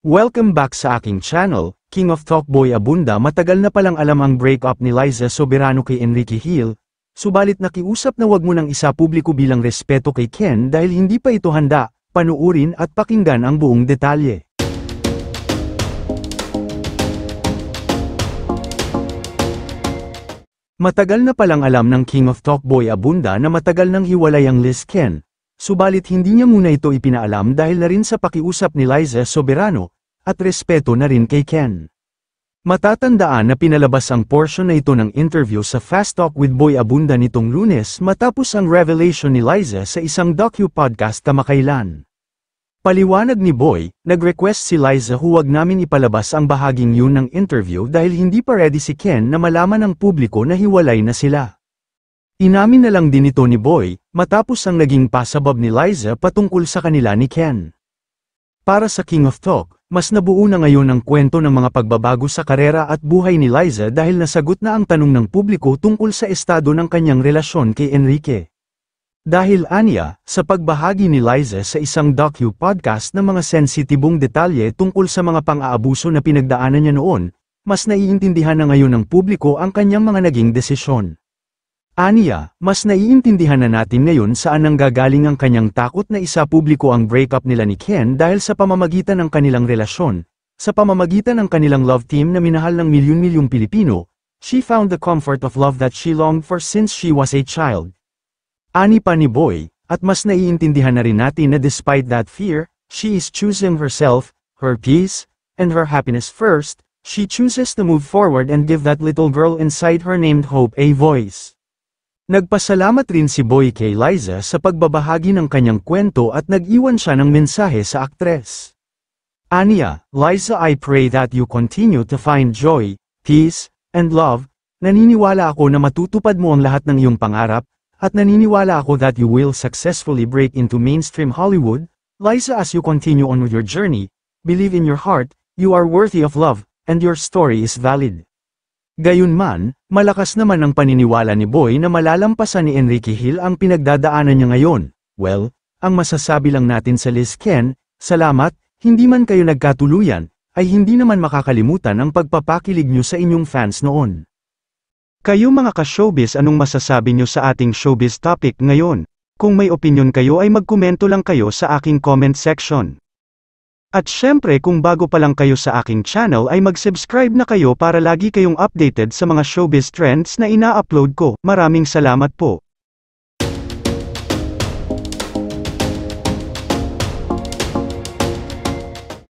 Welcome back sa aking channel, King of Talkboy Abunda. Matagal na palang alam ang breakup ni Liza Soberano kay Enrique Hill, subalit nakiusap na wag mo nang isa-publiko bilang respeto kay Ken dahil hindi pa ito handa. Panuurin at pakinggan ang buong detalye. Matagal na palang alam ng King of Talkboy Abunda na matagal nang hiwalay ang Liz Ken, subalit hindi niya muna ito ipinaalam dahil na rin sa pakiusap ni Liza Soberano, at respeto na rin kay Ken. Matatandaan na pinalabas ang portion na ito ng interview sa Fast Talk with Boy Abunda nitong Lunes matapos ang revelation ni Liza sa isang docu-podcast kamakailan. Paliwanag ni Boy, nag-request si Liza huwag namin ipalabas ang bahaging yun ng interview dahil hindi pa ready si Ken na malaman ng publiko na hiwalay na sila. Inamin na lang din ito ni Boy, matapos ang naging pasabab ni Liza patungkol sa kanila ni Ken. Para sa King of Talk, mas nabuo na ngayon ang kwento ng mga pagbabago sa karera at buhay ni Liza dahil nasagot na ang tanong ng publiko tungkol sa estado ng kanyang relasyon kay Enrique. Dahil aniya, sa pagbahagi ni Liza sa isang docu-podcast ng mga sensitibong detalye tungkol sa mga pang-aabuso na pinagdaanan niya noon, mas naiintindihan na ngayon ng publiko ang kanyang mga naging desisyon. Aniya, mas naiintindihan na natin ngayon saan nanggagaling ang kanyang takot na isa-publiko ang breakup nila ni Ken dahil sa pamamagitan ng kanilang relasyon, sa pamamagitan ng kanilang love team na minahal ng milyon-milyong Pilipino, she found the comfort of love that she longed for since she was a child. Ani pa ni Boy, at mas naiintindihan na rin natin na despite that fear, she is choosing herself, her peace, and her happiness first. She chooses to move forward and give that little girl inside her named Hope a voice. Nagpasalamat rin si Boy kay Liza sa pagbabahagi ng kanyang kwento at nag-iwan siya ng mensahe sa aktres. Aniya, Liza, I pray that you continue to find joy, peace, and love. Naniniwala ako na matutupad mo ang lahat ng iyong pangarap, at naniniwala ako that you will successfully break into mainstream Hollywood. Liza, as you continue on with your journey, believe in your heart, you are worthy of love, and your story is valid. Gayunman, malakas naman ang paniniwala ni Boy na malalampasan ni Enrique Hill ang pinagdadaanan niya ngayon. Well, ang masasabi lang natin sa Liz Ken, salamat, hindi man kayo nagkatuluyan, ay hindi naman makakalimutan ang pagpapakilig niyo sa inyong fans noon. Kayo mga ka-showbiz, anong masasabi nyo sa ating showbiz topic ngayon? Kung may opinion kayo ay magkomento lang kayo sa aking comment section. At syempre kung bago pa lang kayo sa aking channel ay mag-subscribe na kayo para lagi kayong updated sa mga showbiz trends na ina-upload ko. Maraming salamat po.